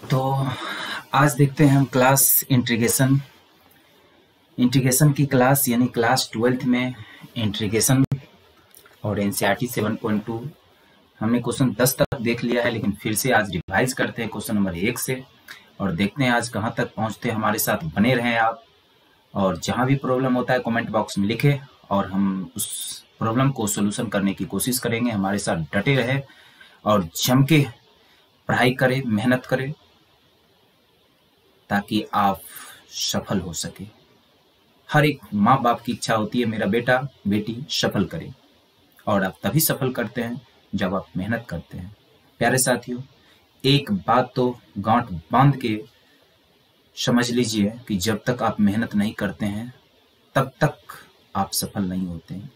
तो आज देखते हैं हम क्लास इंटीग्रेशन की क्लास यानी क्लास 12th में इंटीग्रेशन और एनसीईआरटी 7.2 हमने क्वेश्चन 10 तक देख लिया है, लेकिन फिर से आज रिवाइज करते हैं क्वेश्चन नंबर 1 से और देखते हैं आज कहाँ तक पहुँचते हैं। हमारे साथ बने रहें आप, और जहाँ भी प्रॉब्लम होता है कमेंट बॉक्स में लिखें और हम उस प्रॉब्लम को सोल्यूशन करने की कोशिश करेंगे। हमारे साथ डटे रहे और जम के पढ़ाई करें, मेहनत करें ताकि आप सफल हो सके। हर एक माँ बाप की इच्छा होती है मेरा बेटा बेटी सफल करे, और आप तभी सफल करते हैं जब आप मेहनत करते हैं। प्यारे साथियों, एक बात तो गांठ बांध के समझ लीजिए कि जब तक आप मेहनत नहीं करते हैं तब तक आप सफल नहीं होते हैं।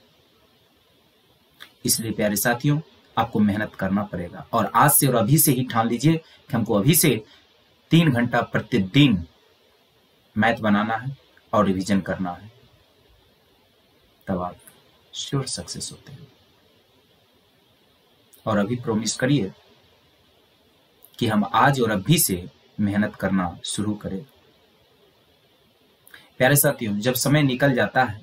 इसलिए प्यारे साथियों, आपको मेहनत करना पड़ेगा, और आज से और अभी से ही ठान लीजिए कि हमको अभी से 3 घंटा प्रतिदिन मैथ बनाना है और रिवीजन करना है, तब आप श्योर सक्सेस होते हैं। और अभी प्रॉमिस करिए कि हम आज और अभी से मेहनत करना शुरू करें। प्यारे साथियों, जब समय निकल जाता है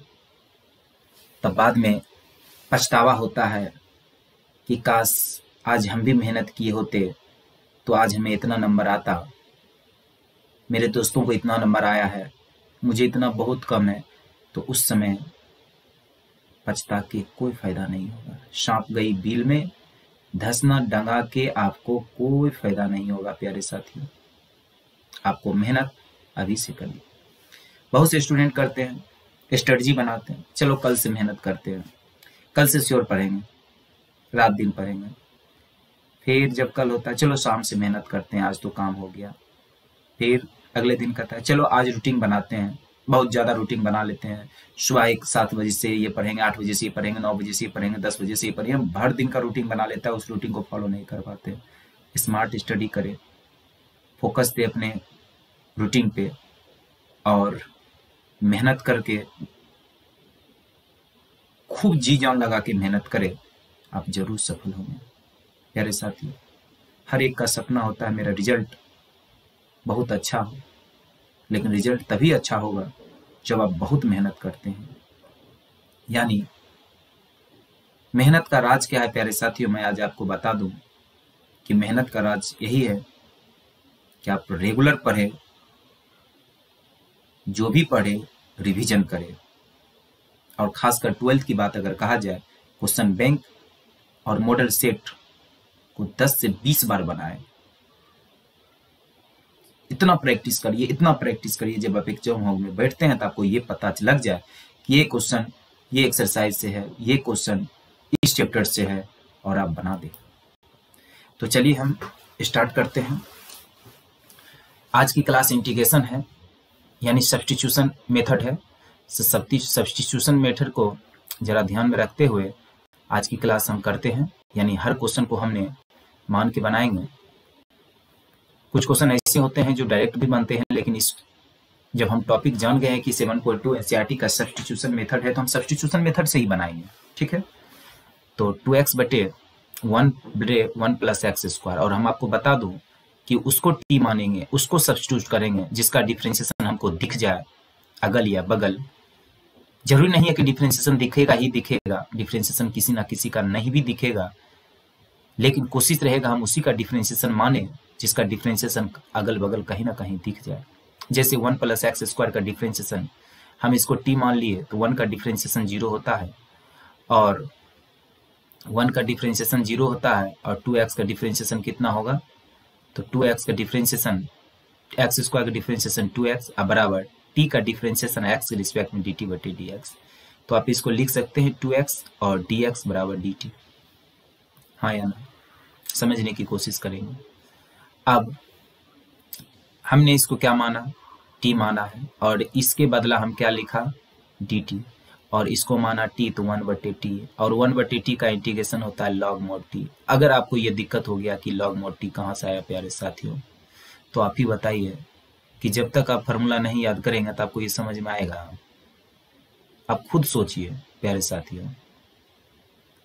तब बाद में पछतावा होता है कि काश आज हम भी मेहनत किए होते तो आज हमें इतना नंबर आता, मेरे दोस्तों को इतना नंबर आया है, मुझे इतना बहुत कम है। तो उस समय पछता के कोई फायदा नहीं होगा। सांप गई बिल में, धंसना डंगा के आपको कोई फायदा नहीं होगा। प्यारे साथियों, आपको मेहनत अभी से करनी। बहुत से स्टूडेंट करते हैं, स्ट्रेटजी बनाते हैं, चलो कल से मेहनत करते हैं, कल से श्योर पढ़ेंगे, रात दिन पढ़ेंगे। फिर जब कल होता है चलो शाम से मेहनत करते हैं, आज तो काम हो गया। फिर अगले दिन कहता है चलो आज रूटीन बनाते हैं, बहुत ज़्यादा रूटीन बना लेते हैं। सुबह 7 बजे से ये पढ़ेंगे, 8 बजे से ये पढ़ेंगे, 9 बजे से ये पढ़ेंगे, 10 बजे से ये पढ़ेंगे। भर दिन का रूटीन बना लेता है, उस रूटीन को फॉलो नहीं कर पाते। स्मार्ट स्टडी करें, फोकस दे अपने रूटीन पे और मेहनत करके खूब जी जान लगा के मेहनत करें, आप जरूर सफल होंगे। प्यारे साथी, हर एक का सपना होता है मेरा रिजल्ट बहुत अच्छा हो, लेकिन रिजल्ट तभी अच्छा होगा जब आप बहुत मेहनत करते हैं। यानी मेहनत का राज क्या है प्यारे साथियों, मैं आज आपको बता दूं कि मेहनत का राज यही है कि आप रेगुलर पढ़े, जो भी पढ़े रिवीजन करें, और खासकर 12th की बात अगर कहा जाए, क्वेश्चन बैंक और मॉडल सेट को 10 से 20 बार बनाएं। इतना प्रैक्टिस करिए, इतना प्रैक्टिस करिए, जब आप एग्जाम हॉल में बैठते हैं तो आपको ये पता लग जाए कि ये क्वेश्चन ये एक्सरसाइज से है, ये क्वेश्चन इस चैप्टर से है, और आप बना दें। तो चलिए हम स्टार्ट करते हैं। आज की क्लास इंटीग्रेशन है, यानी सब्स्टिट्यूशन मेथड है। सब्स्टिट्यूशन मेथड को जरा ध्यान में रखते हुए आज की क्लास हम करते हैं, यानी हर क्वेश्चन को हमने मान के बनाएंगे। कुछ क्वेश्चन ऐसे होते हैं जो डायरेक्ट भी बनते हैं, लेकिन जब हम टॉपिक जान गए हैं कि 7.2 एनसीईआरटी का सब्स्टिट्यूशन मेथड है, तो हम सब्स्टिट्यूशन मेथड से ही बनाएंगे। ठीक है, तो 2x बटे 1 प्लस एक्स स्क्वायर, और हम आपको बता दूं कि उसको टी मानेंगे, उसको सब्स्टिट्यूट करेंगे जिसका डिफरेंशिएशन हमको दिख जाए, अगल या बगल। जरूरी नहीं है कि डिफरेंशिएशन दिखेगा ही दिखेगा, डिफरेंशिएशन किसी ना किसी का नहीं भी दिखेगा, लेकिन कोशिश रहेगा हम उसी का डिफरेंशिएशन माने जिसका डिफरेंशिएशन अगल बगल कहीं ना कहीं दिख जाए। जैसे 1 प्लस एक्स स्क्वायर का डिफरेंशिएशन हम इसको टी मान लिए तो 1 का डिफरेंशिएशन 0 होता है, और 1 का डिफरेंशिएशन 0 होता है, और 2x का डिफरेंशिएशन कितना होगा, तो 2x का डिफरेंशिएशन एक्स स्क्वायर का डिफरेंशिएशन 2x बराबर t का डिफरेंशिएशन x के रिस्पेक्ट में dt बटे dx। तो आप इसको लिख सकते हैं 2x और dx बराबर dt। हाँ या ना, समझने की कोशिश करेंगे। अब हमने इसको क्या माना, t माना है, और इसके बदला हम क्या लिखा, dt, और इसको माना t, तो 1 बटे t, और 1 बटे t का इंटीग्रेशन होता है log mod t। अगर आपको ये दिक्कत हो गया कि log mod t कहाँ से आया प्यारे साथियों, तो आप ही बताइए कि जब तक आप फार्मूला नहीं याद करेंगे तो आपको ये समझ में आएगा। आप खुद सोचिए प्यारे साथियों,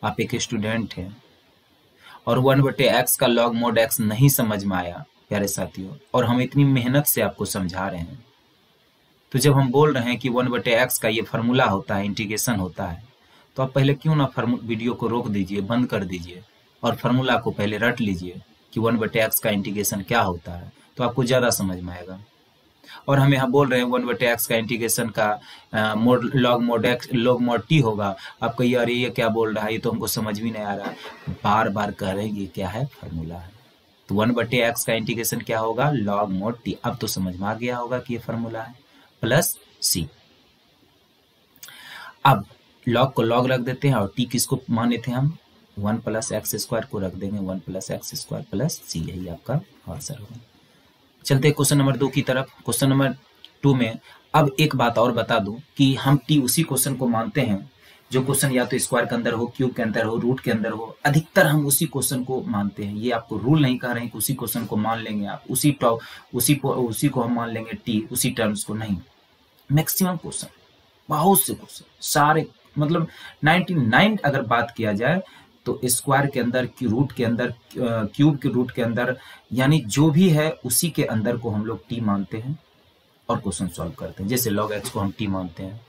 आप एक स्टूडेंट हैं और 1/x का log mod x नहीं समझ में आया प्यारे साथियों, और हम इतनी मेहनत से आपको समझा रहे हैं। तो जब हम बोल रहे हैं कि 1/x का ये फार्मूला होता है, इंटीग्रेशन होता है, तो आप पहले क्यों ना वीडियो को रोक दीजिए, बंद कर दीजिए और फार्मूला को पहले रट लीजिए कि 1/x का इंटीग्रेशन क्या होता है, तो आपको ज़्यादा समझ में आएगा। और हम यहाँ बोल रहे हैं 1/x का इंटीग्रेशन का लॉग मोड टी होगा। आप कहिए अरे ये क्या बोल रहा है, ये तो हमको समझ भी नहीं आ रहा। बार बार कह रहे हैं ये क्या है, फार्मूला है। तो 1/x का इंटीग्रेशन क्या होगा, लॉग मोड टी। अब तो समझ में आ गया होगा कि ये फार्मूला है, प्लस सी। अब लॉग को लॉग रख देते हैं और टी किसको माने थे हम, 1 + x² को रख देंगे 1 + x² प्लस सी, यही आपका आंसर होगा। चलते हैं क्वेश्चन नंबर 2 की तरफ। क्वेश्चन नंबर 2 में अब एक बात और बता दूं कि हम टी उसी क्वेश्चन को मानते हैं जो क्वेश्चन या तो स्क्वायर के अंदर हो, क्यूब के अंदर हो, रूट के अंदर हो। अधिकतर हम उसी क्वेश्चन को मानते हैं। ये आपको रूल नहीं कह रहे हैं कि उसी क्वेश्चन को मान लेंगे आप, उसी को हम मान लेंगे टी, उसी टर्म्स को नहीं। मैक्सिमम क्वेश्चन, बहुत से क्वेश्चन, सारे मतलब 99 अगर बात किया जाए तो स्क्वायर के अंदर, रूट के अंदर, क्यूब के रूट के अंदर, यानी जो भी है उसी के अंदर को हम लोग टी मानते हैं और क्वेश्चन सॉल्व करते हैं। जैसे log x को हम टी मानते हैं,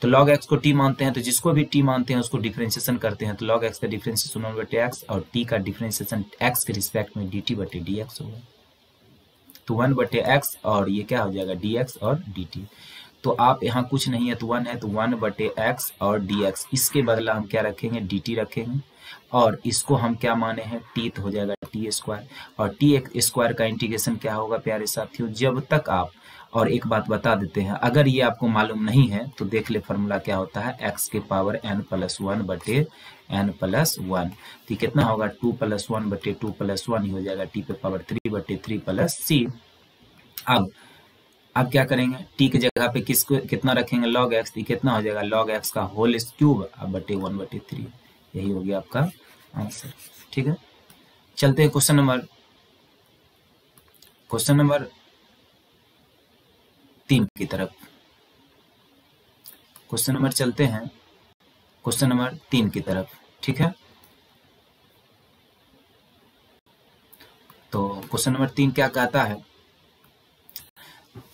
तो log x को टी मानते हैं तो जिसको भी टी मानते हैं उसको डिफरेंशिएशन करते हैं, तो log x का डिफरेंशिएशन 1/x और टी का डिफरेंशिएशन x के रिस्पेक्ट में dt/dx होगा। तो 1/x और ये क्या हो जाएगा, dx और dt। तो आप यहाँ कुछ नहीं है तो 1 है, तो 1/x और dx, इसके बदला हम क्या रखेंगे, dt रखेंगे। और इसको हम क्या माने हैं, t, तो हो जाएगा t²। और t² का इंटीग्रेशन क्या होगा प्यारे साथियों, जब तक आप, और एक बात बता देते हैं, अगर ये आपको मालूम नहीं है तो देख ले फार्मूला क्या होता है, x के पावर n+1/n+1। तो कितना होगा, 2 + 1/2 + 1 ही हो जाएगा, t पे पावर 3/3 प्लस c। अब क्या करेंगे, t की जगह पे किसको कितना रखेंगे, log x, कितना हो जाएगा, log x का होल क्यूब बटे 1/3। यही हो गया आपका आंसर। ठीक है, चलते हैं क्वेश्चन नंबर 3 की तरफ। क्वेश्चन नंबर चलते हैं क्वेश्चन नंबर 3 की तरफ। ठीक है, तो क्वेश्चन नंबर 3 क्या कहता है,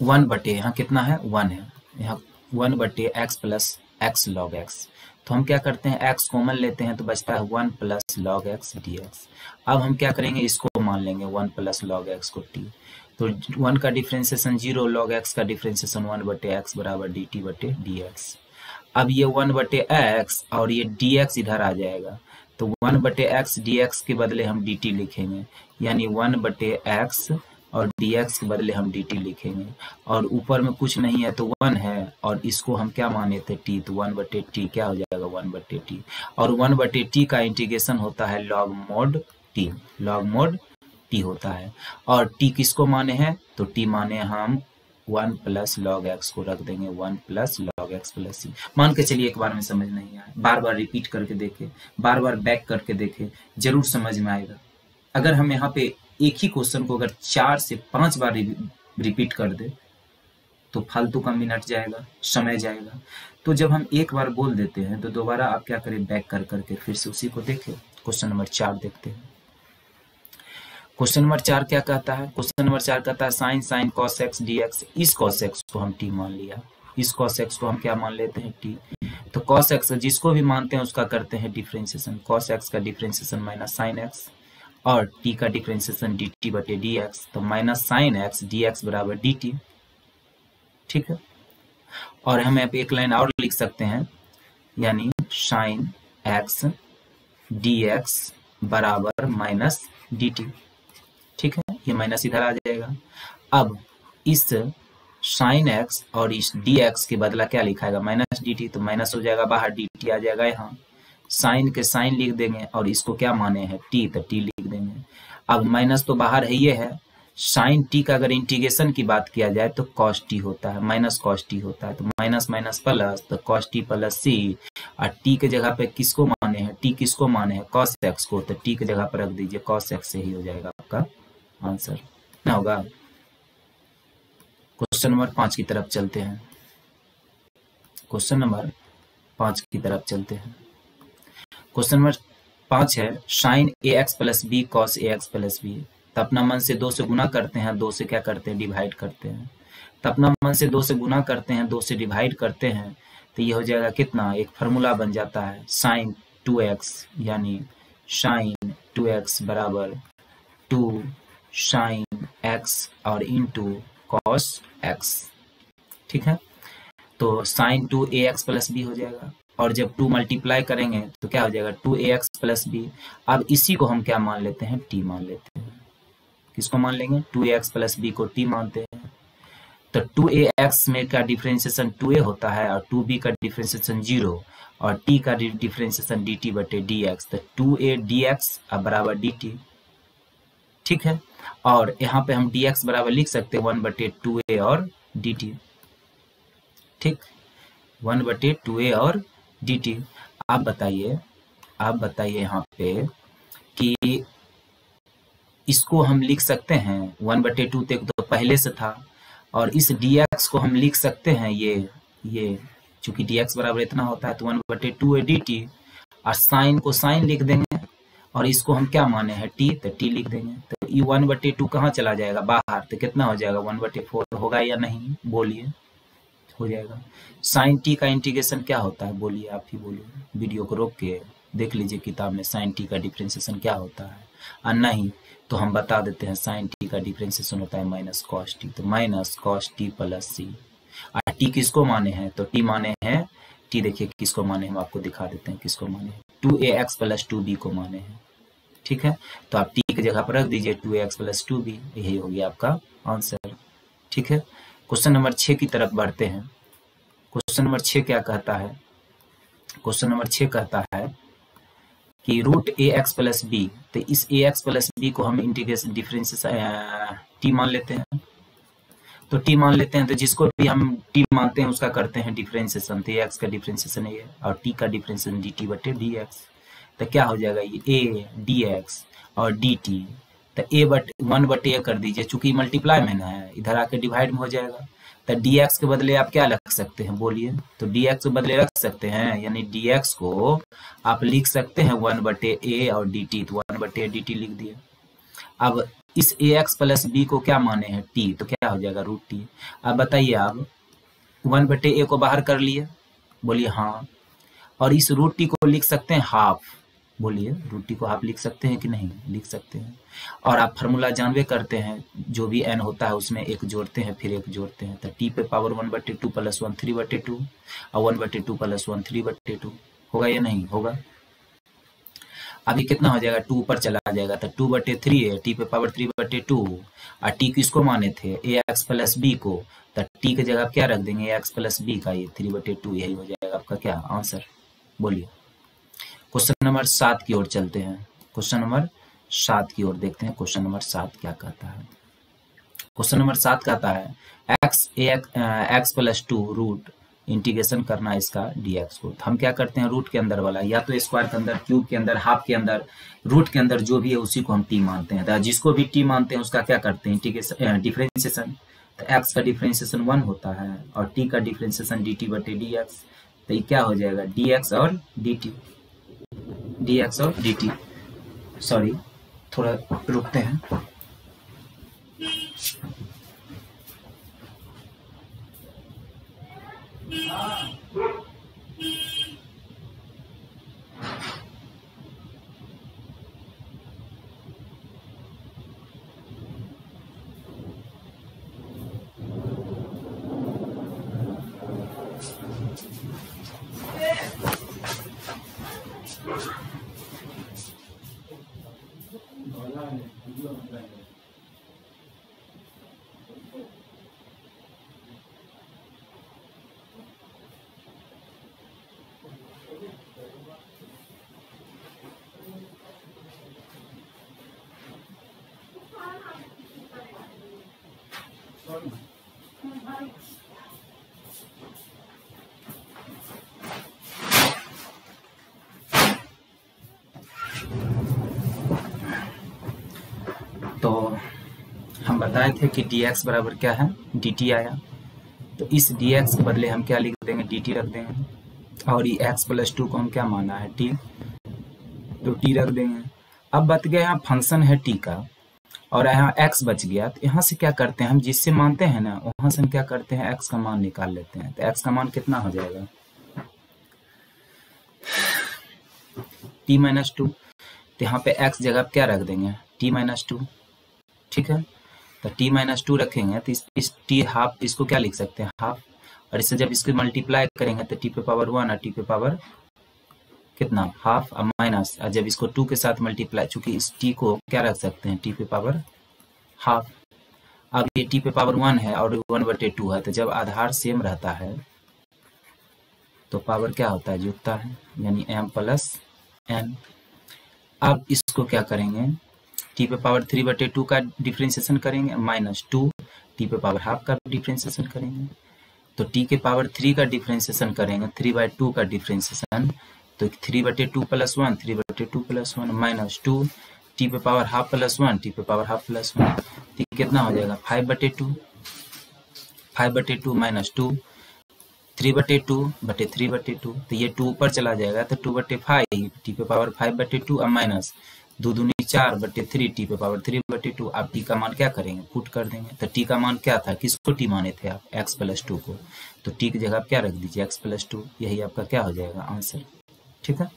1/, यहाँ कितना है, 1 है, यहाँ 1/x + x log x। तो हम क्या करते हैं, x कॉमन लेते हैं तो बचता है 1 + log x dx। अब हम क्या करेंगे, इसको मान लेंगे 1 + log x को t। तो 1 का डिफरेंशिएशन 0, log x का डिफरेंशिएशन 1/x बराबर dt/dx। अब ये 1/x और ये dx इधर आ जाएगा, तो 1/x dx के बदले हम dt लिखेंगे, यानी 1/x और dx के बदले हम dt लिखेंगे। और ऊपर में कुछ नहीं है तो 1 है, और इसको हम क्या माने थे, t, तो 1/t क्या हो जाएगा, 1/t। और 1/t का इंटीग्रेशन होता है log mod t, log mod t होता है। और t किसको माने हैं, तो t माने हम 1 + log x को रख देंगे, 1 + log x + c। मान के चलिए एक बार में समझ नहीं आया, बार बार रिपीट करके देखें, बार बार बैक करके देखें, जरूर समझ में आएगा। अगर हम यहाँ पे एक ही क्वेश्चन को अगर 4 से 5 बार रिपीट कर दे तो फालतू का मिनट जाएगा, समय जाएगा। तो जब हम एक बार बोल देते हैं तो दोबारा आप क्या करें, बैक कर करके फिर से उसी को देखें। क्वेश्चन नंबर 4 देखते हैं। क्वेश्चन नंबर 4 क्या कहता है, क्वेश्चन नंबर 4 कहता है sin cos x dx। इस cos x को हम t मान लिया, इस cos x को हम क्या मान लेते हैं, t। तो cos x जिसको भी मानते हैं उसका करते हैं डिफरेंशिएशन, cos x का डिफरेंशिएशन माइनस sin x और t का डिफरेंशिएशन dt/dx। तो माइनस sin x dx बराबर dt। ठीक है, और हम यहाँ पे एक लाइन और लिख सकते हैं, यानी sin x dx बराबर माइनस dt। ठीक है, ये माइनस इधर आ जाएगा। अब इस sin x और इस dx के बदला क्या लिखाएगा, माइनस dt। तो माइनस हो जाएगा बाहर, dt आ जाएगा यहाँ। साइन के साइन लिख देंगे और इसको क्या माने हैं, t, तो t लिख देंगे। अब माइनस तो बाहर है, ये है साइन t का अगर इंटीग्रेशन की बात किया जाए तो cos t होता है, माइनस cos t होता है। तो माइनस माइनस प्लस, तो cos t + c। और t के जगह पे किसको माने हैं, t किसको माने हैं, cos x को। तो t के जगह पर रख दीजिए cos x, से ही हो जाएगा आपका आंसर ना होगा। क्वेश्चन नंबर 5 की तरफ चलते हैं। क्वेश्चन नंबर 5 की तरफ चलते हैं। क्वेश्चन नंबर 5 है sin ax + b cos ax + b। तो अपना मन से 2 से गुना करते हैं, 2 से क्या करते हैं, डिवाइड करते हैं। तो अपना मन से 2 से गुना करते हैं, 2 से डिवाइड करते हैं, तो ये हो जाएगा कितना, एक फार्मूला बन जाता है sin 2x, यानी sin 2x बराबर 2 sin x और इंटू cos x। ठीक है, तो sin 2ax प्लस बी हो जाएगा, और जब 2 मल्टीप्लाई करेंगे तो क्या हो जाएगा 2ax प्लस बी। अब इसी को हम क्या मान लेते हैं, t मान लेते हैं। किसको मान लेंगे, 2ax प्लस बी को t मानते हैं। तो 2ax में का डिफरेंशिएशन 2a होता है और 2b का डिफरेंशिएशन 0 और t का डिफरेंशिएशन dt बटे dx। तो 2a dx बराबर dt। ठीक है, और यहाँ पे हम dx बराबर लिख सकते हैं 1/2a और dt। ठीक, 1/2a और dt। आप बताइए यहाँ पे कि इसको हम लिख सकते हैं 1/2 तक तो पहले से था, और इस dx को हम लिख सकते हैं ये चूंकि dx बराबर इतना होता है तो 1/2a dt, और साइन को साइन लिख देंगे, और इसको हम क्या माने हैं t, तो t लिख देंगे। तो ये 1/2 कहाँ चला जाएगा बाहर, तो कितना हो जाएगा 1/4 होगा या नहीं, बोलिए, हो जाएगा। साइन t का इंटीग्रेशन क्या होता है, बोलिए, आप ही बोलिए, वीडियो को रोक के देख लीजिए किताब में साइन t का डिफरेंशिएशन क्या होता है, और नहीं तो हम बता देते हैं साइन t का डिफरेंशिएशन होता है माइनस कॉस t। तो minus cos t plus c, और t किसको माने हैं, तो t माने हैं, t देखिए किसको माने, हम आपको दिखा देते हैं किसको माने हैं, 2ax प्लस 2b को माने हैं। ठीक है, तो आप t की जगह पर रख दीजिए 2ax प्लस 2b, यही हो गया आपका आंसर। ठीक है, क्वेश्चन नंबर 6 की तरफ बढ़ते हैं। क्वेश्चन नंबर 6 क्या कहता है, क्वेश्चन नंबर 6 कहता है कि रूट ax प्लस बी, तो इस ax प्लस बी को हम इंटीग्रेशन डिफरेंशिएशन t मान लेते हैं। तो t मान लेते हैं, तो जिसको भी हम t मानते हैं उसका करते हैं डिफरेंशिएशन। तो ax का डिफरेंशिएशन है और t का डिफरेंशिएशन dt बटे dx। तो क्या हो जाएगा, ये a dx और dt, तो a 1/a कर दीजिए, चूंकि मल्टीप्लाई में ना है, इधर आके डिवाइड में हो जाएगा। तो dx के बदले आप क्या रख सकते हैं, बोलिए, तो dx के बदले रख सकते हैं, यानी dx को आप लिख सकते हैं 1/a और dt, तो 1/a dt लिख दिए। अब इस ax प्लस b को क्या माने हैं, t, तो क्या हो जाएगा रूट t। अब बताइए आप 1/a को बाहर कर लिए, बोलिए हाँ, और इस रूट t को लिख सकते हैं हाफ, बोलिए रूट t को हाफ लिख सकते हैं कि नहीं, लिख सकते हैं। और आप फार्मूला जानवे करते हैं, जो भी n होता है उसमें एक जोड़ते हैं फिर एक जोड़ते हैं, तो t पे पावर 1/2 प्लस 1 3/2 और 1/2 प्लस 1 3/2 होगा या नहीं होगा। अभी कितना हो जाएगा, 2 ऊपर चला जाएगा, तो 2/3 है, t पे पावर 3/2, और t किसको माने थे, ax प्लस b को, तो t की जगह क्या रख देंगे, ax प्लस b का ये 3/2, यही हो जाएगा आपका क्या आंसर, बोलिए। क्वेश्चन नंबर 7 की ओर चलते हैं, क्वेश्चन नंबर 7 की ओर देखते हैं, क्वेश्चन नंबर 7 क्या कहता है। क्वेश्चन नंबर 7 कहता है x प्लस 2 रूट इंटीग्रेशन करना इसका dx को। हम क्या करते हैं, रूट के अंदर वाला या तो स्क्वायर के अंदर, क्यूब के अंदर, हाफ के अंदर, रूट के अंदर जो भी है उसी को हम t मानते हैं। जिसको भी t मानते हैं उसका क्या करते हैं, इंटीग्रेशन डिफरेंशिएशन। तो x का डिफरेंशिएशन 1 होता है और t का डिफरेंशिएशन dt बटे dx। तो ये क्या हो जाएगा, dx और dt, dx और dt। सॉरी, थोड़ा रुकते हैं। तो हम बताए थे कि dx बराबर क्या है, dt आया, तो इस dx के बदले हम क्या लिख देंगे, dt रख देंगे, और ये x प्लस 2 को हम क्या माना है, t, तो t रख देंगे। अब बत गया यहाँ फंक्शन है t का, और यहाँ x बच गया, तो यहाँ से क्या करते हैं हम, जिससे मानते हैं ना वहां से हम क्या करते हैं, x का मान निकाल लेते हैं। तो x का मान कितना हो जाएगा, t माइनस 2। तो यहाँ पे x जगह क्या रख देंगे, t माइनस 2, ठीक है। तो t माइनस 2 रखेंगे तो इस t हाफ, इसको क्या लिख सकते हैं, हाफ। और इससे जब इसको मल्टीप्लाई करेंगे तो t पे पावर 1 और t पे पावर कितना, हाफ, और माइनस, और जब इसको 2 के साथ मल्टीप्लाई, चूंकि इस t को क्या रख सकते हैं, t पे पावर हाफ। अब ये t पे पावर 1 है और 1/2 है, तो जब आधार सेम रहता है तो पावर क्या होता है, जुड़ता है, यानी m प्लस n। अब इसको क्या करेंगे, t पे पावर 3/2 का डिफ्रेंशिएशन करेंगे, माइनस 2 t पे पावर हाफ का डिफ्रेंशिएशन करेंगे। तो t के पावर 3 का डिफ्रेंशिएशन करेंगे, 3/2 का डिफ्रेंशिएशन, तो 3/2 प्लस 1, 3/2 प्लस 1 माइनस 2 t पे पावर हाफ प्लस 1, t पे पावर हाफ प्लस 1, तो कितना हो जाएगा, 5/2, 5/2 माइनस 2, 3/2/3/2, तो ये 2 ऊपर चला जाएगा, तो 2/5 t पे पावर 5/2 और माइनस 2 दूनी 4/3 t पे पावर 3/2। आप t का मान क्या करेंगे, पुट कर देंगे। तो t का मान क्या था, किसको t माने थे आप, x प्लस 2 को, तो t की जगह आप क्या रख दीजिए, x प्लस 2, यही आपका क्या हो जाएगा आंसर, ठीक है।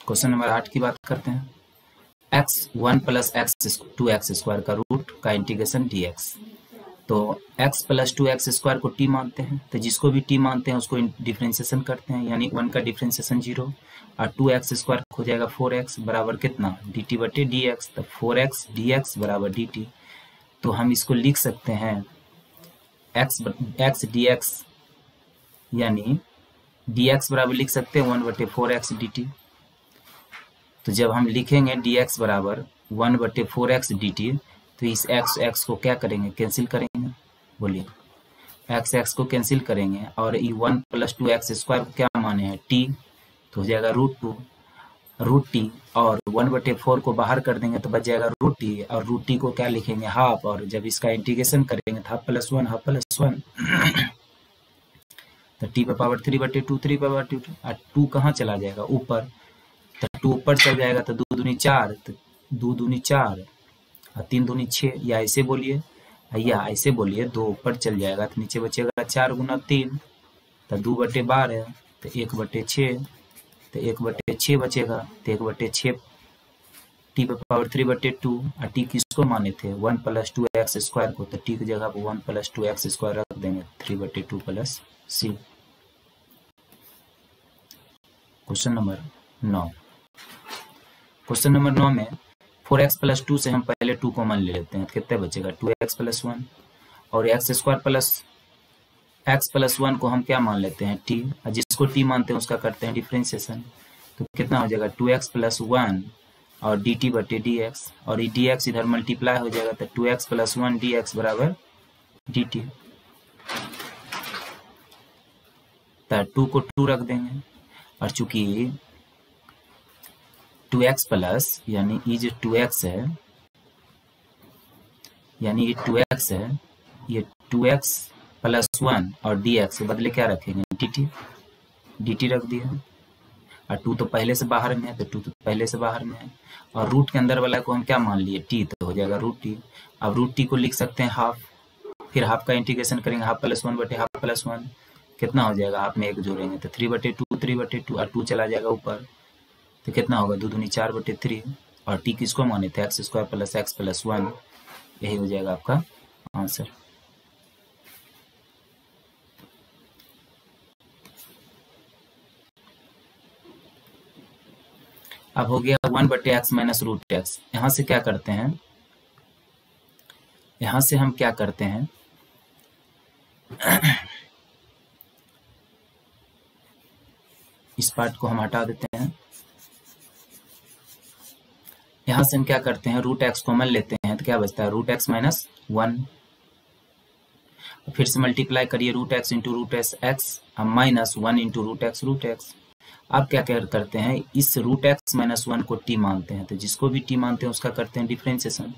क्वेश्चन नंबर 8 की बात करते हैं। x1 प्लस x2x² का रूट का इंटीग्रेशन dx। तो x प्लस 2x² को t मानते हैं, तो जिसको भी t मानते हैं उसको डिफ्रेंशिएशन करते हैं, यानी 1 का डिफ्रेंशिएशन 0 और 2x² हो जाएगा 4x बराबर कितना, dt/dx। तो 4x dx बराबर dt। तो हम इसको लिख सकते हैं x dx, यानी dx बराबर लिख सकते हैं 1/4x dt। तो जब हम लिखेंगे dx बराबर 1/4x dt, तो इस x को क्या करेंगे, कैंसिल करेंगे, बोलिए, x को कैंसिल करेंगे, और ये 1 प्लस 2x² को क्या माने हैं, t, तो हो जाएगा √2 और 1/4 को बाहर कर देंगे तो बच जाएगा √t, और √t को क्या लिखेंगे, हाफ, और जब इसका इंटीग्रेशन करेंगे तो हाफ प्लस 1 तो t पे पावर 3/2 और 2 कहाँ चला जाएगा, ऊपर, तो 2 ऊपर चल जाएगा, तो 2 दूनी 4, तो 2 दूनी 4 और 3 दूनी 6, या ऐसे बोलिए, 2 ऊपर चल जाएगा तो नीचे बचेगा 4 गुना 3, तो 2/12, तो 1/6, तो 1/6 बचेगा, तो 1/6 t पे पावर 3/2, और t किसको माने थे, 1 प्लस 2x² को, तो t की जगह पर 1 प्लस 2x² रख देंगे, 3/2 plus c। Question number 9। Question number 9 में 4x प्लस 2 से हम पहले 2 कॉमन ले लेते हैं, तो कितने बचेगा, 2x प्लस 1, और x² प्लस x प्लस 1 को हम क्या मान लेते हैं, t, और जिसको t मानते हैं उसका करते हैं डिफ्रेंशिएशन, तो कितना हो जाएगा, 2x प्लस 1 और dt/dx, और ये dx इधर मल्टीप्लाई हो जाएगा, तो 2x प्लस 1 dx बराबर dt। तो 2 को 2 रख देंगे, और चूंकि 2x प्लस, यानी ये जो 2x है, यानी ये 2x है, ये 2x प्लस 1 और dx के बदले क्या रखेंगे, dt रख दिया, और 2 तो पहले से बाहर में है, तो 2 तो पहले से बाहर में है, और रूट के अंदर वाला को हम क्या मान लिए, t, तो हो जाएगा √t। अब √t को लिख सकते हैं हाफ, फिर हाफ का इंटीग्रेशन करेंगे, हाफ प्लस 1/हाफ प्लस 1 कितना हो जाएगा, हाफ में 1 जोड़ेंगे तो 3/2 और 2 चला जाएगा ऊपर, तो कितना होगा, 2 दूनी 4/3, और t किसको माने थे, x² प्लस x प्लस 1, यही हो जाएगा आपका आंसर। अब हो गया 1/x माइनस √x। यहाँ से क्या करते हैं, यहाँ से हम क्या करते हैं, इस पार्ट को हम हटा देते हैं, यहाँ से हम क्या करते हैं, √x कॉमन लेते हैं, तो क्या बचता है, √x माइनस 1, फिर से मल्टीप्लाई करिए, √x इंटू √x और माइनस 1 इंटू √x। अब क्या करते हैं, इस √x माइनस 1 को t मानते हैं, तो जिसको भी t मानते हैं उसका करते हैं डिफ्रेंशिएशन,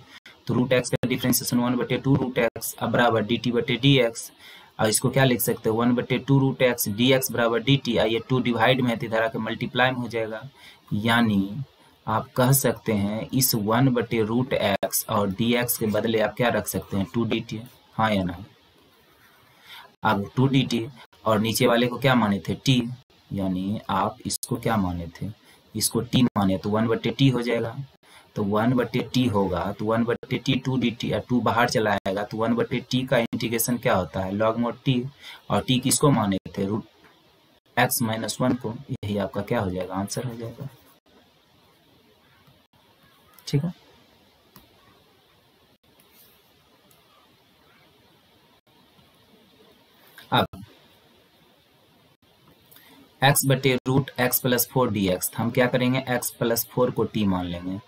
तो √x का डिफ्रेंशिएशन 1/2 √x बराबर dt/dx, और इसको क्या लिख सकते हैं 1/2 रूट एक्स डी एक्स बराबर डी टी। ये 2 डिवाइड में है तो इधर आके मल्टीप्लाई में हो जाएगा, यानी आप कह सकते हैं इस 1/रूट एक्स और डी एक्स के बदले आप क्या रख सकते हैं 2 डी टी। हाँ या ना? अब 2 डी टी और नीचे वाले को क्या माने थे टी, यानी आप इसको क्या माने थे, इसको टी माने तो 1/t हो जाएगा। तो 1/t होगा तो 1/t 2 dt, 2 बाहर चला आएगा तो 1/t का इंटीग्रेशन क्या होता है लॉग मोड t, और t किसको माने थे रूट x माइनस 1 को। यही आपका क्या हो जाएगा आंसर हो जाएगा। ठीक है, अब x/रूट x प्लस 4 dx, हम क्या करेंगे x प्लस 4 को t मान लेंगे।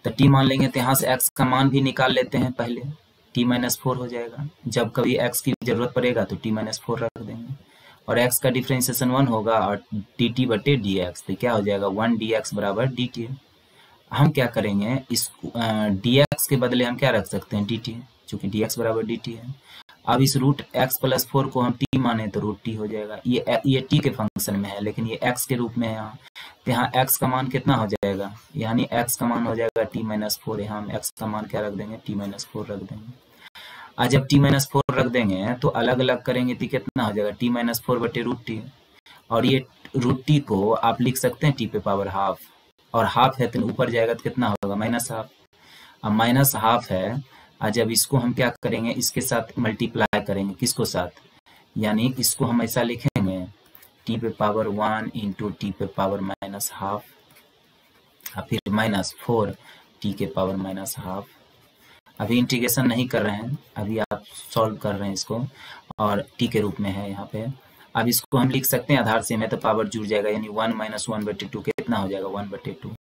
तो t मान लेंगे तो यहाँ से x का मान भी निकाल लेते हैं पहले, t माइनस 4 हो जाएगा। जब कभी x की जरूरत पड़ेगा तो t माइनस 4 रख देंगे, और x का डिफ्रेंसिएशन 1 होगा और dt/dx, तो क्या हो जाएगा 1 dx बराबर dt। हम क्या करेंगे इस dx के बदले हम क्या रख सकते हैं dt, चूंकि dx बराबर dt है। अब इस रूट x प्लस 4 को हम t माने तो रूट t हो जाएगा। ये t के फंक्शन में है लेकिन ये x के रूप में है यहाँ, तो यहाँ x का मान कितना हो जाएगा, यानी x का मान हो जाएगा t माइनस 4। यहाँ हम x का मान क्या रख देंगे t माइनस 4 रख देंगे। और जब t माइनस 4 रख देंगे तो अलग अलग करेंगे तो कितना हो जाएगा t माइनस 4/√t, और ये रूट t को आप लिख सकते हैं t पे पावर हाफ, और हाफ है तो ऊपर जाएगा तो कितना होगा माइनस हाफ। अब माइनस हाफ है, जब इसको हम क्या करेंगे इसके साथ मल्टीप्लाई करेंगे, किसको साथ, यानी इसको हम ऐसा लिखेंगे t पे पावर 1 इंटू टी पे पावर माइनस हाफ, और फिर माइनस 4 t के पावर माइनस हाफ। अभी इंटीग्रेशन नहीं कर रहे हैं, अभी आप सॉल्व कर रहे हैं इसको, और t के रूप में है यहाँ पे। अब इसको हम लिख सकते हैं आधार से में तो पावर जुड़ जाएगा, यानी 1 माइनस 1/2 कितना हो जाएगा 1/2।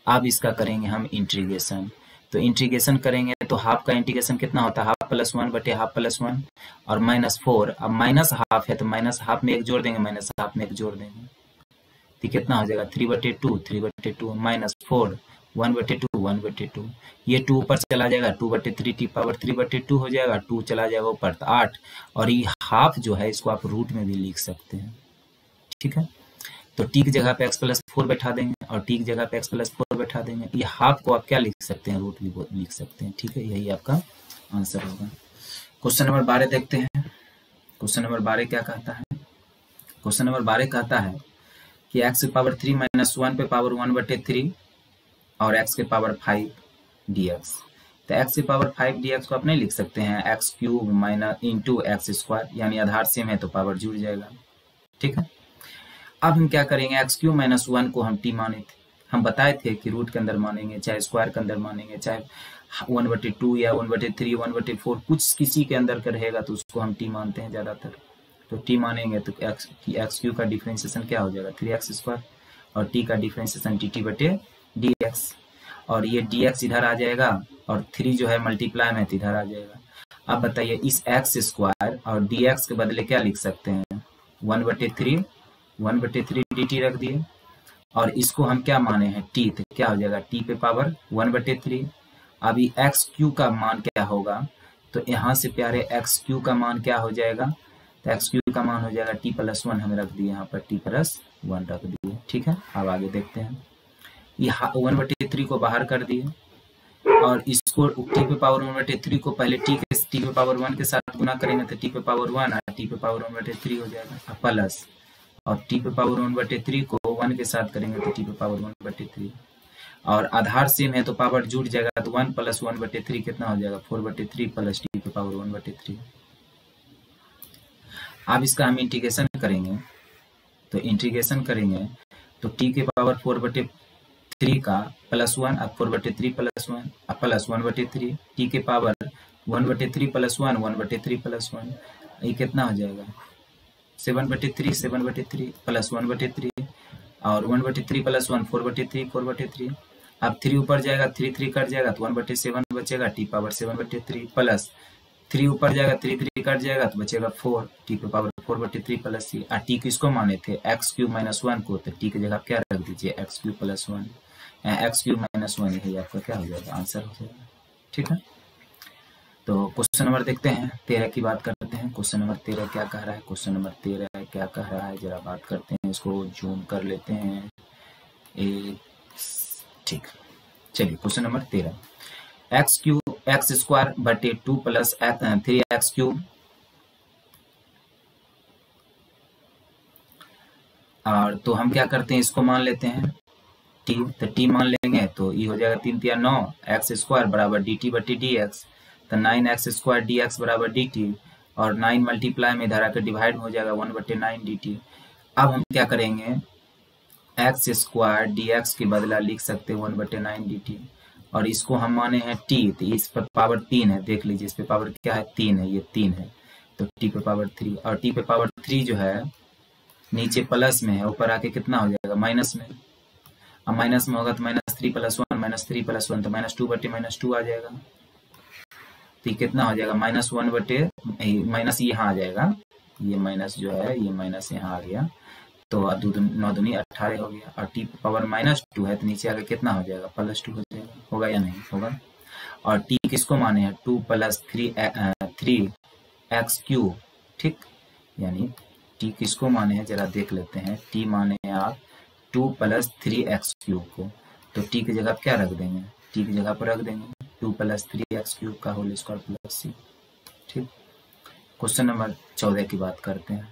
अब इसका करेंगे हम इंटीग्रेशन, तो इंटीग्रेशन करेंगे तो हाफ का इंटीग्रेशन कितना होता है हाफ प्लस 1/हाफ प्लस 1 और माइनस 4। अब माइनस हाफ है तो माइनस हाफ में एक जोड़ देंगे, माइनस हाफ में एक जोड़ देंगे, तो कितना हो जाएगा 3/2 माइनस 4 1/2 ये 2 ऊपर चला जाएगा 2/3 t पावर 3/2 हो जाएगा, 2 चला जाएगा ऊपर तो 8, और ये हाफ जो है इसको आप रूट में भी लिख सकते हैं। ठीक है, तो t की जगह पे x प्लस 4 बैठा देंगे और t की जगह पे x प्लस 4 बैठा देंगे। ये हाफ को आप क्या लिख सकते हैं रूट भी लिख सकते हैं। ठीक है, यही आपका आंसर होगा। क्वेश्चन नंबर 12 देखते हैं। क्वेश्चन नंबर 12 क्या कहता है, क्वेश्चन नंबर 12 कहता है कि x के पावर 3 माइनस 1 पे पावर 1/3 और x के पावर 5 dx। तो x के पावर 5 dx को आप नहीं लिख सकते हैं x³ माइनस इंटू x², यानी आधार सेम है तो पावर जुड़ जाएगा। ठीक है, अब हम क्या करेंगे x³ माइनस 1 को हम t माने थे, हम बताए थे कि रूट के अंदर मानेंगे, चाहे स्क्वायर के अंदर मानेंगे, चाहे 1/2 या 1/3 1/4 कुछ किसी के अंदर का रहेगा तो उसको हम t मानते हैं ज़्यादातर। तो t मानेंगे तो x³ का डिफ्रेंसिएशन क्या हो जाएगा 3x², और t का डिफ्रेंसिएशन dt/dx, और ये dx इधर आ जाएगा और 3 जो है मल्टीप्लाई में इधर आ जाएगा। अब बताइए इस x² और dx के बदले क्या लिख सकते हैं 1/3 dt रख दिए, और इसको हम क्या माने हैं t, तो क्या हो जाएगा t पे पावर 1/3। अब ये x³ का मान क्या होगा, तो यहाँ से प्यारे x³ का मान क्या हो जाएगा, तो x³ का मान हो जाएगा t प्लस 1, हमें रख दिए यहाँ पर t प्लस 1 रख दिए। ठीक है, अब आगे देखते हैं। ये 1/3 को बाहर कर दिए और इसको t पे पावर 1/3 को पहले t पे पावर 1 के साथ गुना करेंगे तो t पे पावर 1 और t पे पावर 1/3 हो जाएगा, प्लस और t पे पावर 1/3 को 1 के साथ करेंगे तो t पे पावर 1/3, और आधार सेम है तो पावर जुड़ जाएगा, तो 1 प्लस 1/3 कितना हो जाएगा 4/3 प्लस t पे पावर 1/3। अब इसका हम इंटीग्रेशन करेंगे, तो इंटीग्रेशन करेंगे तो t के पावर 4/3 का प्लस 1 अब 4/3 प्लस 1 अब प्लस 1/3 t के पावर 1/3 प्लस 1 1/3 प्लस 1, ये कितना हो जाएगा 7/3 प्लस 1/3, और 1/3 प्लस 1 4/3 अब 3 ऊपर जाएगा 3 कट जाएगा तो 1/7 बचेगा t पावर 7/3, प्लस 3 ऊपर जाएगा 3 कट जाएगा तो बचेगा 4 t पे पावर 4/3 प्लस 3। और t किसको माने थे x³ माइनस 1 को, तो t की जगह क्या रख दीजिए x³ प्लस 1, x³ माइनस 1, यही आपका क्या हो जाएगा आंसर हो जाएगा। ठीक है, तो क्वेश्चन नंबर देखते हैं 13 की बात करते हैं। क्वेश्चन नंबर 13 क्या कह रहा है, क्वेश्चन नंबर 13 क्या कह रहा है, जरा बात करते हैं, इसको जूम कर लेते हैं ठीक। चलिए क्वेश्चन नंबर 13, एक्स स्क्वायर बटे 2 प्लस 3x क्यूब, और तो हम क्या करते हैं, इसको मान लेते हैं t, तो t मान लेंगे तो ये हो जाएगा 3 तिया 9 एक्स स्क्वायर बराबर dt बटे dx, तो 9x स्क्वायर dx बराबर dt, और 9 मल्टीप्लाई में इधर आकर डिवाइड हो जाएगा 1 बटे 9 dt। अब हम क्या करेंगे, एक्स स्क्वायर dx के बदला लिख सकते हैं 1 बटे 9 dt, और इसको हम माने हैं t, तो इस पर पावर 3 है, देख लीजिए इस पे पावर क्या है 3 है, ये 3 है, तो t पे पावर 3, और t पे पावर 3 जो है नीचे प्लस में है, ऊपर आके कितना हो जाएगा माइनस में, अब माइनस में होगा तो -3 + 1 -3 + 1 तो -2 बटे -2 आ जाएगा, तो ये कितना हो जाएगा -1 बटे माइनस यहाँ आ जाएगा, ये माइनस जो है ये माइनस यहाँ आ गया, तो 9 दूनी 18 हो गया, और t पे पावर -2 है तो नीचे आगे कितना हो जाएगा +2 हो जाएगा, होगा या नहीं होगा। और t किसको माने हैं 2 + 3x क्यूब, ठीक, यानी t किसको माने हैं जरा देख लेते हैं, t माने हैं आप 2 + 3x क्यूब को, तो t की जगह क्या रख देंगे, t की जगह पर रख देंगे 2 + 3x क्यूब का होल स्क्वायर प्लस c, ठीक। क्वेश्चन नंबर 14 की बात करते हैं,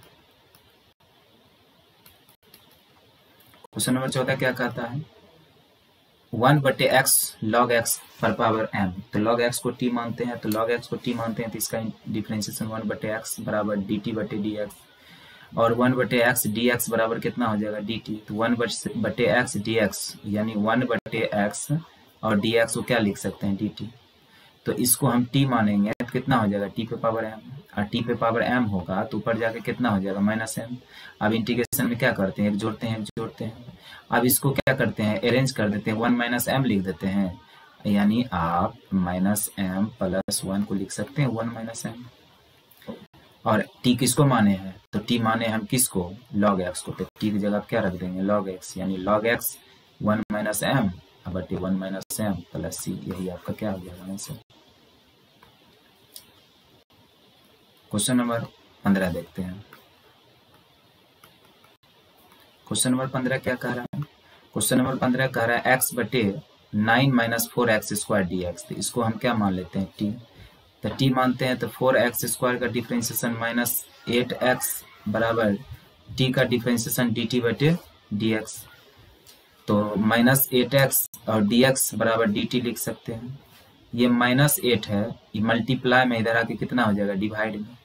क्वेश्चन नंबर 14 क्या कहता है, 1 बटे x log x पर पावर m, तो log x को t मानते हैं, तो log x को t मानते हैं तो इसका डिफरेंशिएशन 1 बटे x बराबर dt बटे dx, और 1 बटे x dx बराबर कितना हो जाएगा dt, तो 1 बटे x dx यानी 1 बटे x और dx को क्या लिख सकते हैं dt, तो इसको हम t मानेंगे तो कितना हो जाएगा t पे पावर m, और t पे पावर m होगा तो ऊपर जाके कितना हो जाएगा -m। अब इंटीग्रेशन में क्या करते हैं, एक जोड़ते हैं, अब इसको क्या करते हैं अरेंज कर देते हैं, 1 - m लिख देते हैं, यानी आप -m + 1 को लिख सकते हैं 1 - m, और t किसको माने हैं, तो t माने हम किसको log x को, तो t की जगह क्या रख देंगे log x, यानी log x 1 - m बटे 1 - m प्लस c, यही आपका क्या हो जाएगा आंसर। क्वेश्चन नंबर 15 देखते हैं, क्वेश्चन नंबर 15 क्या कह रहा है, क्वेश्चन नंबर 15 कह रहा है x बटे 9 - 4x स्क्वायर dx, तो इसको हम क्या मान लेते हैं t, तो t मानते हैं तो 4x स्क्वायर का डिफरेंशिएशन -8x बराबर t का डिफरेंशिएशन dt बटे dx, तो -8x और dx बराबर dt लिख सकते हैं, ये -8 है, ये मल्टीप्लाई में इधर आके कितना हो जाएगा डिवाइड में,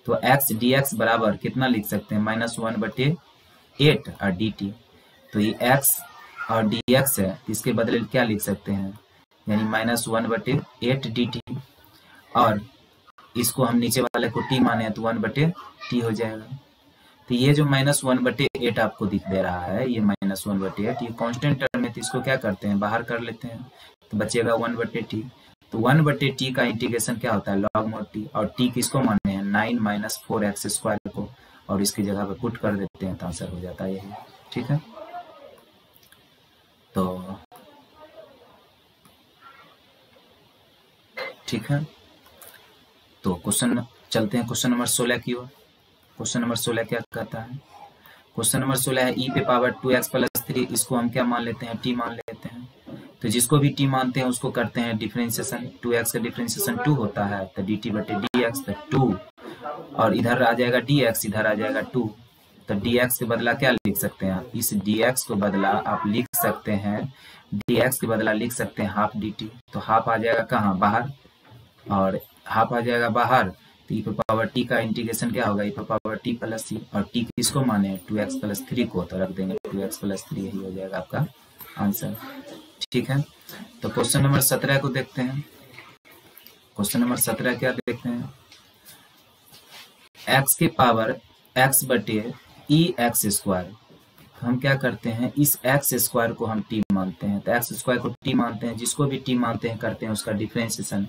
तो x dx बराबर कितना लिख सकते हैं -1 बटे 8 और dt, तो ये x और dx है, इसके बदले क्या लिख सकते हैं, यानी -1 बटे 8 dt, और इसको हम नीचे वाले को t माने हैं तो 1 बटे t हो जाएगा, तो ये जो -1 बटे 8 आपको दिख दे रहा है, ये -1 बटे 8 ये कांस्टेंट टर्म है, तो इसको क्या करते हैं बाहर कर लेते हैं, तो बचेगा 1 बटे t, तो 1 बटे t का इंटीग्रेशन क्या होता है log mod t, और t किसको माने हैं 9 - 4x स्क्वायर को, और इसकी जगह पे पुट कर देते हैं तो आंसर हो जाता है यही, ठीक है। तो ठीक है, तो क्वेश्चन चलते हैं क्वेश्चन नंबर 16 की ओर। क्वेश्चन नंबर 16 क्या कहता है, क्वेश्चन नंबर 16 है e पे पावर 2x + 3, इसको हम क्या मान लेते हैं t मान लेते हैं, तो जिसको भी t मानते हैं उसको करते हैं डिफरेंशिएशन, 2x का डिफरेंशिएशन 2 होता है, तो dt बटे dx, तो 2, और इधर आ जाएगा dx, इधर आ जाएगा 2, तो dx के बदला क्या लिख सकते हैं आप, इस dx को बदला आप लिख सकते हैं, dx के बदला लिख सकते हैं हाफ dt, तो हाफ आ जाएगा कहाँ बाहर, और हाफ आ जाएगा बाहर, तो e पे पावर t का इंटीग्रेशन क्या होगा e पे पावर t प्लस c, और t किसको माने 2x + 3 को, तो रख देंगे 2x + 3, यही हो जाएगा आपका आंसर, ठीक है। तो क्वेश्चन नंबर 17 को देखते हैं, क्वेश्चन नंबर 17 क्या देखते हैं, x के पावर x बटे x स्क्वायर, हम क्या करते हैं इस x स्क्वायर को हम t मानते हैं, तो x स्क्वायर को t मानते हैं, जिसको भी t मानते हैं करते हैं उसका डिफरेंशिएशन,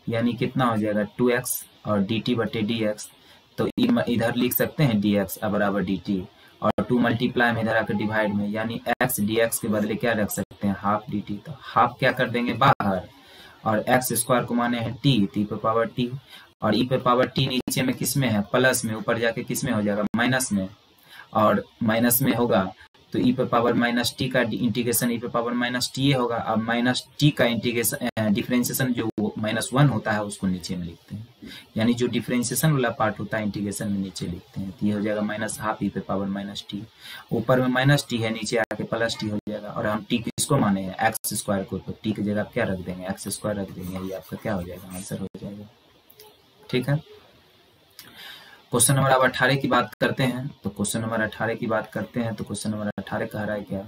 यानी कितना हो जाएगा 2x और dt बटे dx, तो इधर लिख सकते हैं dx बराबर dt, और 2 मल्टीप्लाई में इधर आकर डिवाइड में, यानी x dx के बदले क्या रख सकते हैं हाफ dt, तो हाफ क्या कर देंगे बाहर, और x स्क्वायर को माने हैं t पे पावर t, और ई पे पावर टी नीचे में किस में है, प्लस में, ऊपर जाके किस में हो जाएगा, माइनस में, और माइनस में होगा तो ई पे पावर माइनस टी का इंटीग्रेशन ई पे पावर माइनस टी होगा। अब माइनस टी का इंटीग्रेशन डिफरेंशिएशन जो -1 होता है उसको नीचे में लिखते हैं, यानी जो डिफरेंशिएशन वाला पार्ट होता है इंटीग्रेशन में नीचे लिखते हैं, तो ये हो जाएगा माइनस हाफ ई पे पावर माइनस टी, ऊपर में माइनस टी है, नीचे आके प्लस टी हो जाएगा। और हम टी किसको माने हैं, एक्स स्क्वायर को, तो टी की जगह क्या रख देंगे, एक्स स्क्वायर रख देंगे, ये आपका क्या हो जाएगा, आंसर हो जाएगा। ठीक है, क्वेश्चन नंबर अब 18 की बात करते हैं। तो क्वेश्चन नंबर 18 की बात करते हैं तो क्वेश्चन नंबर 18 कह रहा है क्या,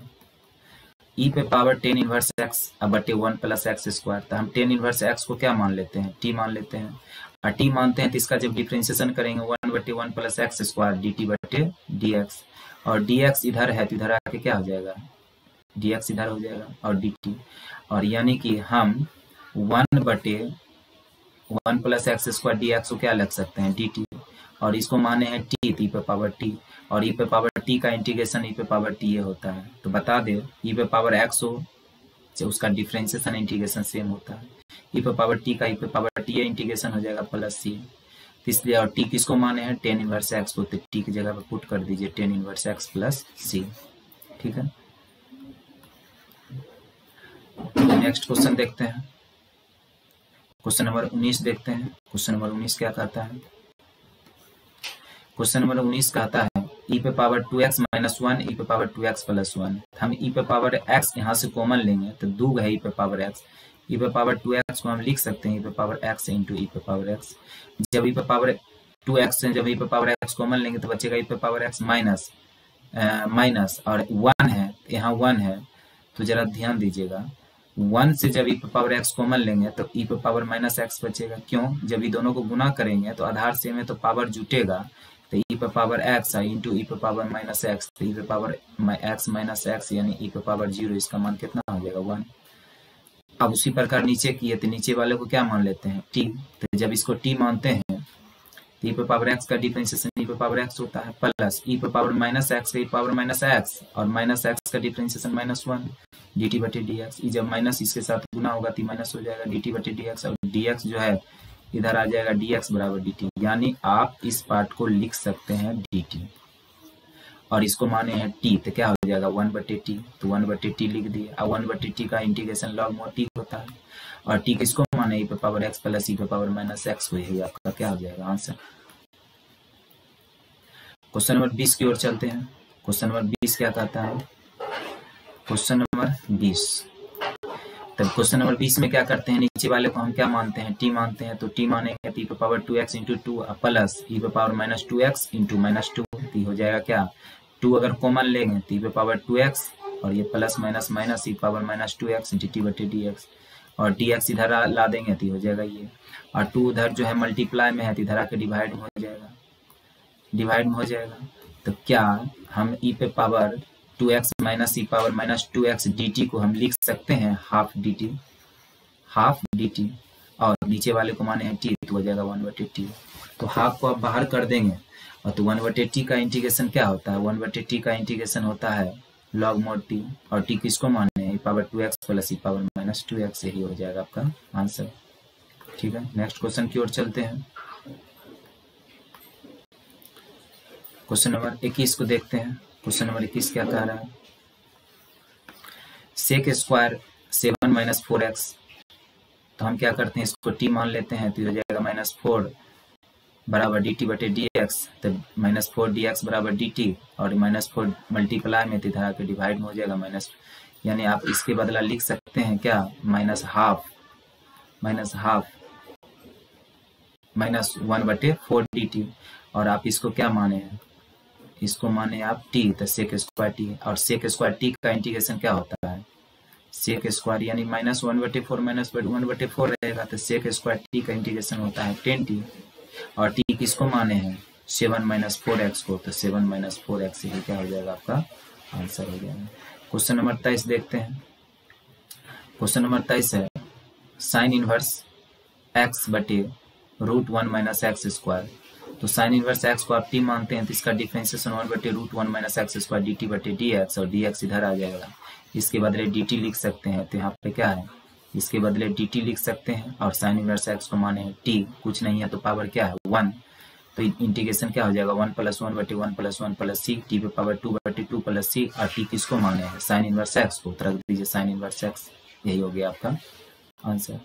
ई पे पावर 10 इनवर्स एक्स बटे 1 प्लस एक्स स्क्वायर। तो हम 10 इनवर्स एक्स को क्या मान लेते हैं, टी मान लेते हैं, और टी मानते हैं तो इसका जब डिफरेंशिएशन करेंगे 1 बटे 1 plus x square D T बटे डी एक्स, और डी एक्स इधर है तो इधर आके क्या हो जाएगा, डी एक्स इधर हो जाएगा और डी टी, और यानी कि हम 1 बटे 1 plus x square D x को क्या लग सकते हैं, डी टी, और इसको माने हैं टी, ई पे पावर टी, और ई पे पावर टी का इंटीग्रेशन ई पे पावर टी ये होता है। तो बता दे ई पे पावर एक्स हो तो उसका डिफरेंशिएशन इंटीग्रेशन सेम होता है, ई पे पावर टी का ई पे पावर टी इंटीग्रेशन हो जाएगा प्लस सी, इसलिए, और टी किसको माने हैं 10 इनवर्स एक्स को, तो टी की जगह पर पुट कर दीजिए 10 इनवर्स एक्स प्लस सी। ठीक है, नेक्स्ट क्वेश्चन देखते हैं, क्वेश्चन नंबर 19 देखते हैं। क्वेश्चन नंबर 19 क्या कहता है, क्वेश्चन नंबर 19 कहता है ई पे पावर 2x माइनस 1 ई पे पावर 2x प्लस 1। हम ई पे पावर x यहाँ से कॉमन लेंगे तो 2 है ई पे पावर x, ई पे पावर 2x को हम लिख सकते हैं ई पे पावर x इंटू ई पे पावर x। जब ई पे पावर 2x से जब ई पे पावर x कॉमन लेंगे तो बचेगा ई पे पावर x माइनस माइनस, और 1 है यहाँ 1 है, तो जरा ध्यान दीजिएगा 1 से जब ई पे पावर x कॉमन लेंगे तो ई पे पावर माइनस x बचेगा, क्यों, जब ये दोनों को गुना करेंगे तो आधार से में तो पावर जुटेगा, तो ई पे पावर x इंटू ई पे पावर माइनस एक्स, तो ई पे पावर x माइनस एक्स यानी ई पे पावर 0, इसका मान कितना हो जाएगा 1। अब उसी प्रकार नीचे किए तो नीचे वाले को क्या मान लेते हैं t, तो जब इसको t मानते हैं तो ई पे पावर x का डिफरेंशिएशन ई पे पावर x होता है प्लस ई पे पावर माइनस एक्स का ई पावर माइनस एक्स, और माइनस एक्स का डिफरेंशिएशन -1 डी टी बटे डी एक्स, जब माइनस इसके साथ गुना होगा तो माइनस हो जाएगा डी टी बटे डी एक्स, और डी एक्स जो है इधर आ जाएगा dx बराबर dt, यानी आप इस पार्ट को लिख सकते हैं dt, और इसको माने हैं t, तो क्या हो जाएगा 1 बटे टी, तो 1 बटे टी लिख दिए, और 1 बटे टी का इंटीग्रेशन लॉग मोड टी होता है, और t किसको माने ई पे पावर x प्लस ई पे पावर माइनस एक्स, यही आपका क्या हो जाएगा आंसर। क्वेश्चन नंबर 20 की ओर चलते हैं। क्वेश्चन नंबर 20 क्या कहता है, क्वेश्चन नंबर 20, तब क्वेश्चन नंबर 20 में क्या करते हैं, नीचे वाले को हम क्या मानते हैं, t मानते हैं, तो t मानेंगे तो ई पे पावर 2x इंटू 2 प्लस ई पे power minus 2x into minus 2, तो हो जाएगा क्या, 2 अगर कॉमन लेंगे तो ई पे पावर 2x और ये plus minus minus e power minus 2x into t बटे डी एक्स, और dx इधर ला देंगे तो हो जाएगा ये, और 2 उधर जो है मल्टीप्लाई में है तो इधर आके डिवाइड में हो जाएगा, डिवाइड में हो जाएगा। तो क्या हम ई पे power 2x minus e power minus 2x dt को हम लिख सकते हैं हाफ dt, और नीचे वाले को माने हैं t, तो हो जाएगा 1 बटे टी, तो हाफ को आप बाहर कर देंगे, और तो 1 बटे टी का इंटीग्रेशन क्या होता है, 1 बटे टी का इंटीग्रेशन होता है लॉग मोड टी, और टी किसको माने हैं ई पावर 2x प्लस ई पावर माइनस 2x, यही हो जाएगा आपका आंसर। ठीक है, नेक्स्ट क्वेश्चन की ओर चलते हैं। क्वेश्चन नंबर 21 को देखते हैं। क्वेश्चन नंबर 21 क्या कह रहा है, सेक स्क्वायर 7 माइनस 4x, तो हम क्या करते हैं इसको t मान लेते हैं, तो हो जाएगा -4 बराबर dt बटे dx, तो -4 dx बराबर dt, और -4 मल्टीप्लाई में तो इधर आके डिवाइड में हो जाएगा माइनस, यानी आप इसके बदला लिख सकते हैं क्या माइनस हाफ -1 बटे 4 dt, और आप इसको क्या माने हैं, इसको माने आप t, तो सेक स्क्वायर t, और सेक स्क्वायर t का इंटीग्रेशन क्या होता है, सेक स्क्वायर यानी -1 बटे 4 -1 बटे 4 रहेगा, तो सेक स्क्वायर t का इंटीग्रेशन होता है 10t, और t किसको माने हैं 7 माइनस 4x को, तो 7 माइनस 4x ही क्या हो जाएगा आपका आंसर हो जाएगा। क्वेश्चन नंबर 23 देखते हैं। क्वेश्चन नंबर 23 है साइन इनवर्स x बटे √1 माइनस एक्स स्क्वायर, तो साइन इनवर्स x को आप t मानते हैं तो इसका डिफरेंशिएशन 1 बटे √1 माइनस एक्स स्क्वायर dt बटे dx, और dx इधर आ जाएगा, इसके बदले dt लिख सकते हैं, तो यहाँ पे क्या है इसके बदले dt लिख सकते हैं और साइन इनवर्स एक्स को माने हैं t, कुछ नहीं है तो पावर क्या है 1, तो इंटीग्रेशन क्या हो जाएगा 1 + 1/1 + 1 + c t पे पावर 2/2 + c, और t किसको माने हैं साइन इनवर्स एक्स को, तो रख दीजिए साइन इनवर्स एक्स, यही हो गया आपका आंसर।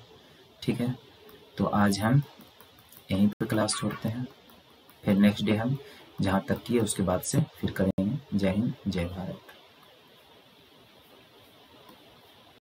ठीक है, तो आज हम यहीं पे क्लास छोड़ते हैं, फिर नेक्स्ट डे हम जहाँ तक किए उसके बाद से फिर करेंगे। जय हिंद, जय भारत।